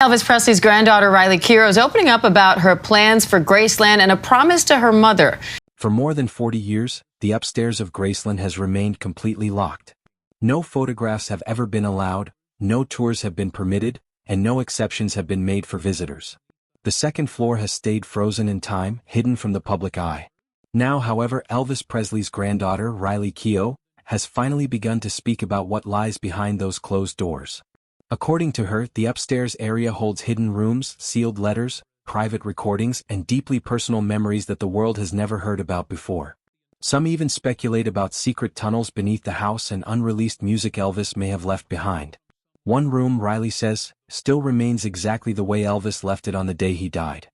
Elvis Presley's granddaughter, Riley Keough, is opening up about her plans for Graceland and a promise to her mother. For more than 40 years, the upstairs of Graceland has remained completely locked. No photographs have ever been allowed, no tours have been permitted, and no exceptions have been made for visitors. The second floor has stayed frozen in time, hidden from the public eye. Now, however, Elvis Presley's granddaughter, Riley Keough, has finally begun to speak about what lies behind those closed doors. According to her, the upstairs area holds hidden rooms, sealed letters, private recordings, and deeply personal memories that the world has never heard about before. Some even speculate about secret tunnels beneath the house and unreleased music Elvis may have left behind. One room, Riley says, still remains exactly the way Elvis left it on the day he died.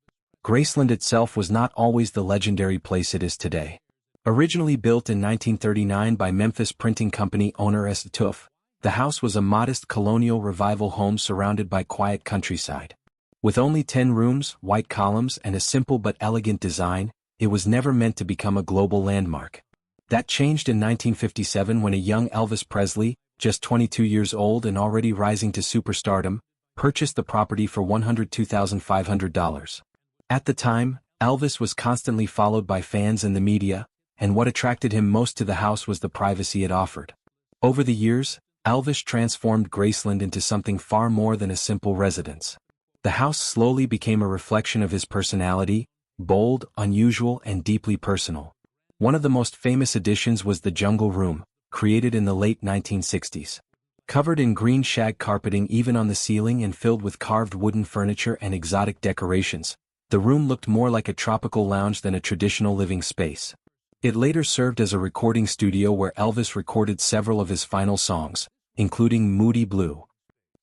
Graceland itself was not always the legendary place it is today. Originally built in 1939 by Memphis printing company owner Elvis Presley, the house was a modest colonial revival home surrounded by quiet countryside. With only 10 rooms, white columns, and a simple but elegant design, it was never meant to become a global landmark. That changed in 1957 when a young Elvis Presley, just 22 years old and already rising to superstardom, purchased the property for $102,500. At the time, Elvis was constantly followed by fans and the media, and what attracted him most to the house was the privacy it offered. Over the years, Elvis transformed Graceland into something far more than a simple residence. The house slowly became a reflection of his personality, bold, unusual, and deeply personal. One of the most famous additions was the Jungle Room, created in the late 1960s. Covered in green shag carpeting even on the ceiling and filled with carved wooden furniture and exotic decorations, the room looked more like a tropical lounge than a traditional living space. It later served as a recording studio where Elvis recorded several of his final songs, including Moody Blue.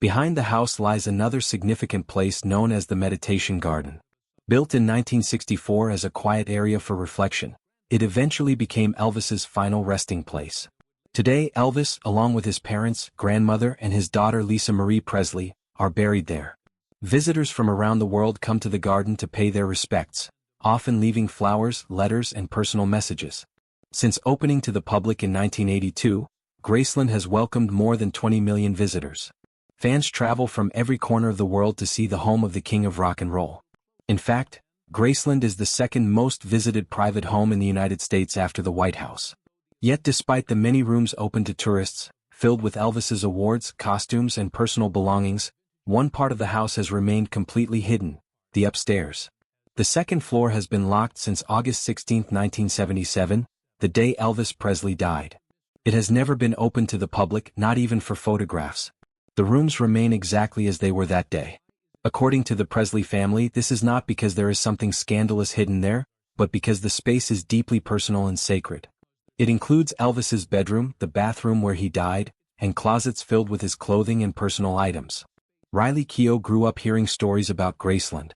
Behind the house lies another significant place known as the Meditation Garden. Built in 1964 as a quiet area for reflection, it eventually became Elvis's final resting place. Today, Elvis, along with his parents, grandmother, and his daughter Lisa Marie Presley, are buried there. Visitors from around the world come to the garden to pay their respects, often leaving flowers, letters, and personal messages. Since opening to the public in 1982, Graceland has welcomed more than 20 million visitors. Fans travel from every corner of the world to see the home of the King of Rock and Roll. In fact, Graceland is the second most visited private home in the United States after the White House. Yet despite the many rooms open to tourists, filled with Elvis's awards, costumes, and personal belongings, one part of the house has remained completely hidden: the upstairs. The second floor has been locked since August 16, 1977, the day Elvis Presley died. It has never been open to the public, not even for photographs. The rooms remain exactly as they were that day. According to the Presley family, this is not because there is something scandalous hidden there, but because the space is deeply personal and sacred. It includes Elvis's bedroom, the bathroom where he died, and closets filled with his clothing and personal items. Riley Keough grew up hearing stories about Graceland.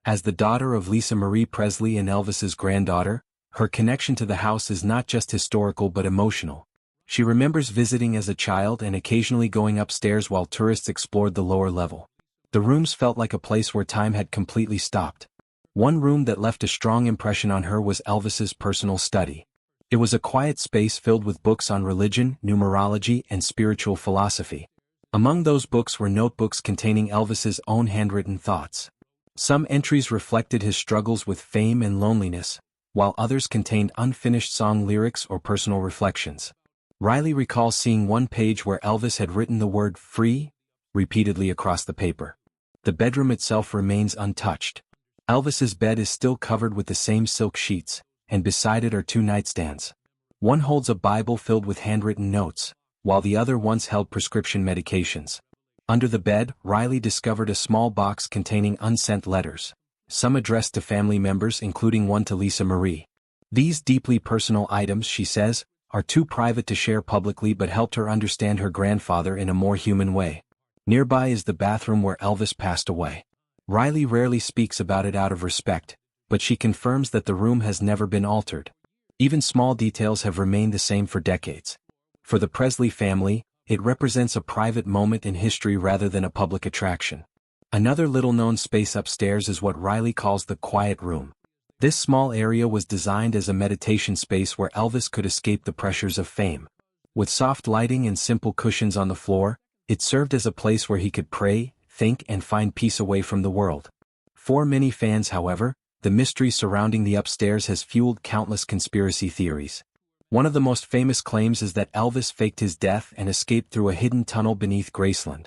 As the daughter of Lisa Marie Presley and Elvis's granddaughter, her connection to the house is not just historical but emotional. She remembers visiting as a child and occasionally going upstairs while tourists explored the lower level. The rooms felt like a place where time had completely stopped. One room that left a strong impression on her was Elvis's personal study. It was a quiet space filled with books on religion, numerology, and spiritual philosophy. Among those books were notebooks containing Elvis's own handwritten thoughts. Some entries reflected his struggles with fame and loneliness, while others contained unfinished song lyrics or personal reflections. Riley recalls seeing one page where Elvis had written the word "free" repeatedly across the paper. The bedroom itself remains untouched. Elvis's bed is still covered with the same silk sheets, and beside it are two nightstands. One holds a Bible filled with handwritten notes, while the other once held prescription medications. Under the bed, Riley discovered a small box containing unsent letters, some addressed to family members including one to Lisa Marie. These deeply personal items, she says, are too private to share publicly but helped her understand her grandfather in a more human way. Nearby is the bathroom where Elvis passed away. Riley rarely speaks about it out of respect, but she confirms that the room has never been altered. Even small details have remained the same for decades. For the Presley family, it represents a private moment in history rather than a public attraction. Another little-known space upstairs is what Riley calls the Quiet Room. This small area was designed as a meditation space where Elvis could escape the pressures of fame. With soft lighting and simple cushions on the floor, it served as a place where he could pray, think and find peace away from the world. For many fans, however, the mystery surrounding the upstairs has fueled countless conspiracy theories. One of the most famous claims is that Elvis faked his death and escaped through a hidden tunnel beneath Graceland.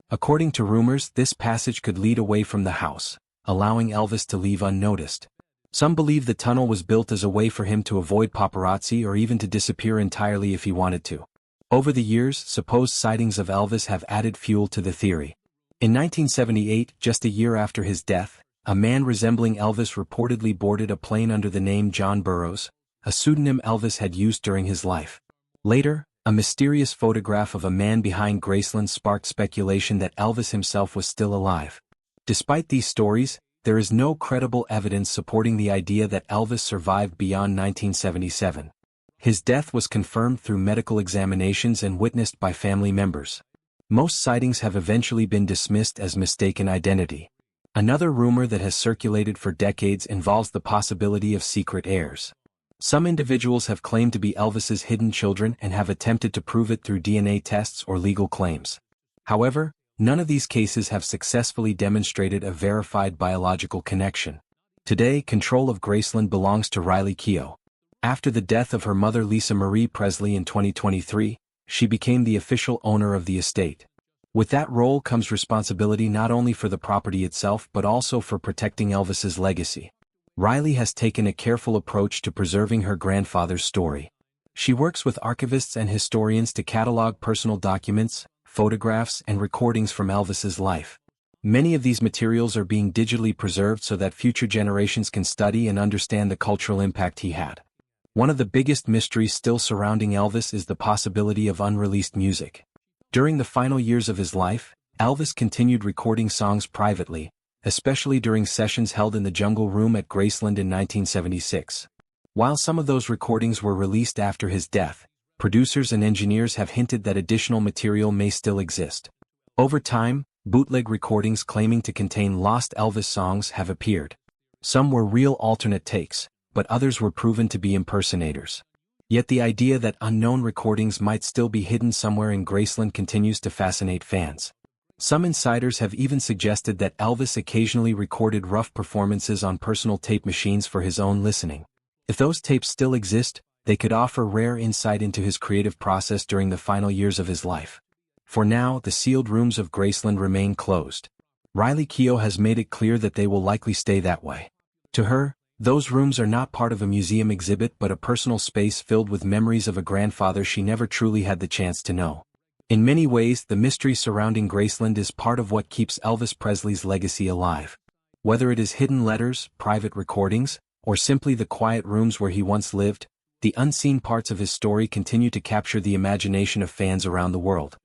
According to rumors, this passage could lead away from the house, allowing Elvis to leave unnoticed. Some believe the tunnel was built as a way for him to avoid paparazzi or even to disappear entirely if he wanted to. Over the years, supposed sightings of Elvis have added fuel to the theory. In 1978, just a year after his death, a man resembling Elvis reportedly boarded a plane under the name John Burroughs, a pseudonym Elvis had used during his life. Later, a mysterious photograph of a man behind Graceland sparked speculation that Elvis himself was still alive. Despite these stories, there is no credible evidence supporting the idea that Elvis survived beyond 1977. His death was confirmed through medical examinations and witnessed by family members. Most sightings have eventually been dismissed as mistaken identity. Another rumor that has circulated for decades involves the possibility of secret heirs. Some individuals have claimed to be Elvis's hidden children and have attempted to prove it through DNA tests or legal claims. However, none of these cases have successfully demonstrated a verified biological connection. Today, control of Graceland belongs to Riley Keough. After the death of her mother Lisa Marie Presley in 2023, she became the official owner of the estate. With that role comes responsibility not only for the property itself but also for protecting Elvis's legacy. Riley has taken a careful approach to preserving her grandfather's story. She works with archivists and historians to catalog personal documents, photographs, and recordings from Elvis's life. Many of these materials are being digitally preserved so that future generations can study and understand the cultural impact he had. One of the biggest mysteries still surrounding Elvis is the possibility of unreleased music. During the final years of his life, Elvis continued recording songs privately, especially during sessions held in the Jungle Room at Graceland in 1976. While some of those recordings were released after his death, producers and engineers have hinted that additional material may still exist. Over time, bootleg recordings claiming to contain lost Elvis songs have appeared. Some were real alternate takes, but others were proven to be impersonators. Yet the idea that unknown recordings might still be hidden somewhere in Graceland continues to fascinate fans. Some insiders have even suggested that Elvis occasionally recorded rough performances on personal tape machines for his own listening. If those tapes still exist, they could offer rare insight into his creative process during the final years of his life. For now, the sealed rooms of Graceland remain closed. Riley Keough has made it clear that they will likely stay that way. To her, those rooms are not part of a museum exhibit but a personal space filled with memories of a grandfather she never truly had the chance to know. In many ways, the mystery surrounding Graceland is part of what keeps Elvis Presley's legacy alive. Whether it is hidden letters, private recordings, or simply the quiet rooms where he once lived, the unseen parts of his story continue to capture the imagination of fans around the world.